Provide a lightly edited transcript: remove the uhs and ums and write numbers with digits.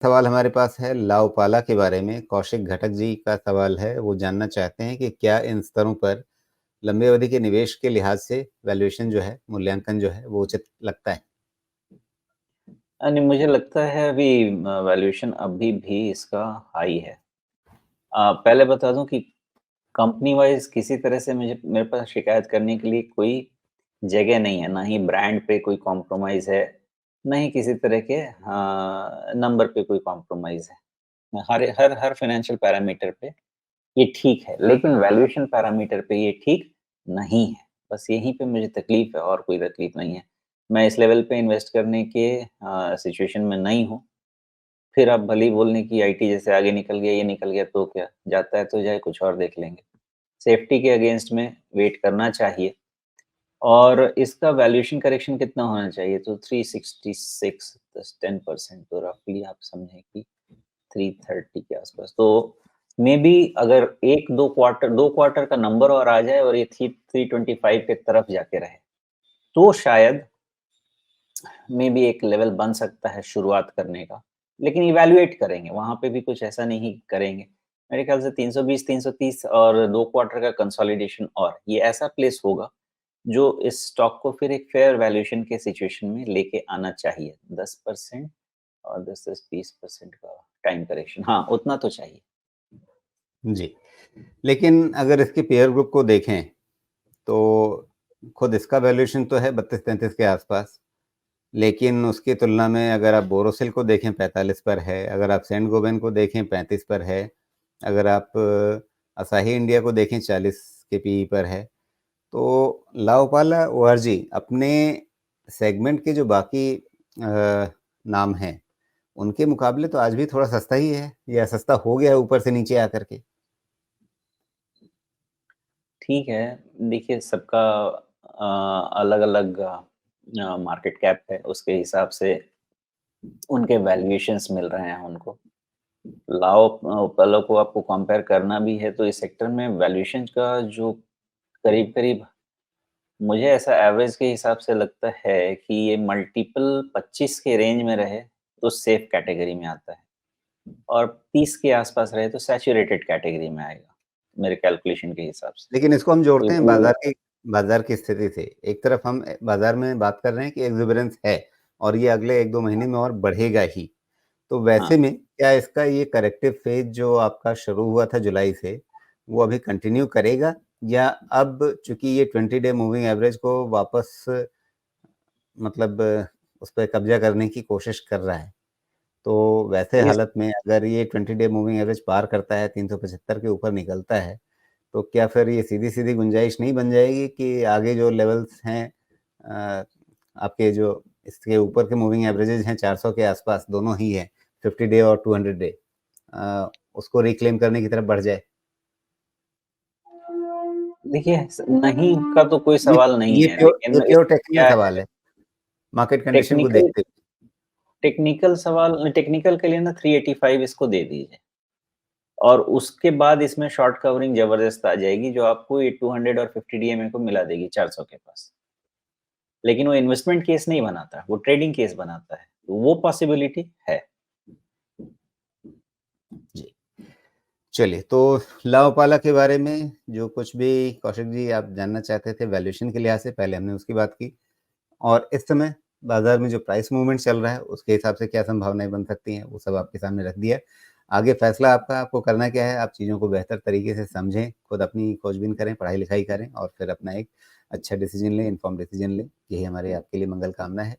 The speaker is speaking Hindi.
सवाल हमारे पास है लाओपाला के बारे में। कौशिक घटक जी का सवाल है, वो जानना चाहते हैं कि क्या इन स्तरों पर लंबी अवधि के निवेश के लिहाज से वैल्यूएशन जो है, मूल्यांकन जो है, वो उचित लगता है? नहीं, मुझे लगता है अभी वैल्यूएशन अभी भी इसका हाई है। पहले बता दूँ कि कंपनी वाइज़ किसी तरह से मुझे मेरे पास शिकायत करने के लिए कोई जगह नहीं है, ना ही ब्रांड पे कोई कॉम्प्रोमाइज़ है, ना ही किसी तरह के नंबर पे कोई कॉम्प्रोमाइज़ है। हर हर हर फाइनेंशियल पैरामीटर पे ये ठीक है, लेकिन वैल्यूएशन पैरामीटर पे ये ठीक नहीं है। बस यहीं पे मुझे तकलीफ़ है और कोई तकलीफ़ नहीं है। मैं इस लेवल पे इन्वेस्ट करने के सिचुएशन में नहीं हूँ। फिर आप भले ही बोल लें कि आईटी जैसे आगे निकल गया, ये निकल गया तो क्या? जाता है तो जाए, कुछ और देख लेंगे। सेफ्टी के अगेंस्ट में वेट करना चाहिए और इसका वैल्यूएशन करेक्शन कितना होना चाहिए? तो 366 प्लस 10% तो रफली आप समझें कि 330 के आसपास। तो मेबी अगर 1-2 क्वार्टर का नंबर और आ जाए और ये 325 के तरफ जाके रहे, तो शायद मेबी एक लेवल बन सकता है शुरुआत करने का। लेकिन इवैल्यूएट करेंगे, वहाँ पे भी कुछ ऐसा नहीं करेंगे। मेरे ख्याल से 320, 330 और 2 क्वार्टर का कंसोलिडेशन और ये ऐसा प्लेस होगा, जो इस स्टॉक को फिर एक फेयर वैल्यूएशन के सिचुएशन में लेके आना चाहिए। 10% और 10-10 20% का टाइम करेक्शन हाँ, उतना तो चाहिए। जी। लेकिन अगर इसके पीयर ग्रुप को देखें, तो खुद इसका वैल्यूएशन तो है 32-33 के आसपास, लेकिन उसकी तुलना में अगर आप बोरोसिल को देखें 45 पर है, अगर आप सेंट गोबाइन को देखें 35 पर है, अगर आप असाही इंडिया को देखें 40 के पीई पर है, तो लाओपाला ओआरजी अपने सेगमेंट के जो बाकी नाम हैं, उनके मुकाबले तो आज भी थोड़ा सस्ता ही है, या सस्ता हो गया है ऊपर से नीचे आकर के? ठीक है, देखिए सबका अलग-अलग मार्केट कैप है, उसके हिसाब से उनके वैल्यूएशंस मिल रहे हैं उनको। पालो को आपको कंपेयर करना भी है तो इस सेक्टर में वैल्यूएशन का जो करीब-करीब मुझे ऐसा एवरेज के हिसाब से लगता है कि ये मल्टीपल 25 के रेंज में रहे, तो सेफ कैटेगरी में आता है और 30 के आसपास रहे तो सैचुरेटेड कैटेगरी में आएगा, मेरे कैलकुलेशन के हिसाब से। लेकिन इसको हम तो जोड़ते हैं वो बाज़ार की स्थिति से। एक तरफ हम बाज़ार में बात कर रहे हैं कि एक्ज़ुबरेंस है और ये अगले 1-2 महीने में और बढ़ेगा ही। तो हाँ। वैसे में क्या इसका ये करेक्टिव फ़ेज़ जो आपका शुरू हुआ था जुलाई से, वो अभी कंटिन्यू करेगा? या अब चूँकि ये 20 डे मूविंग एवरेज को वापस मतलब उस पे कब्ज़ा करने की कोशिश कर रहा है। तो वैसे इस हालत में अगर ये 20 डे मूविंग एवरेज पार करता है, 375 के ऊपर निकलता है, तो क्या फिर ये सीधी-सीधी गुंजाइश नहीं बन जाएगी कि आगे जो लेवल्स हैं अ, आपके जो इसके ऊपर के मूविंग एवरेजेज़ हैं 400 के आसपास दोनों ही हैं, 50 डे और 200 डे उसको रिक्लेम करने की तरफ बढ़ जाए? देखिए नहीं का तो कोई ये सवाल नहीं है, ये लेकिन प्योर इसमें टेक्निकल क्या सवाल है है, मार्केट कंडीशन को टेक्निकल देखते हुए। टेक्निकल के लिए ना 385 इसको दे दीजिए और उसके बाद इसमें शॉर्ट कवरिंग ज़बरदस्त आ जाएगी जो आपको ये 200 और 50 डीएमए को मिला देगी 400 के पास। लेकिन वो इन्वेस्टमेंट केस नहीं बनाता, वो ट्रेडिंग केस बनाता है, तो वो पॉसिबिलिटी है। जी। चलिए, तो लाओपाला के बारे में जो कुछ भी कौशिक जी आप जानना चाहते थे वैल्यूएशन के लिहाज से, पहले हमने उसकी बात की और इस समय बाज़ार में जो प्राइस मूवमेंट चल रहा है, उसके हिसाब से क्या संभावनाएँ बन सकती हैं, वो सब आपके सामने रख दिया। आगे फैसला आपका, आपको करना क्या है, आप चीज़ों को बेहतर तरीके से समझें, खुद अपनी खोजबीन करें, पढ़ाई-लिखाई करें और फिर अपना एक अच्छा डिसीज़न लें, इन्फॉर्म्ड डिसीज़न लें। यही हमारी आपके लिए मंगल कामना है।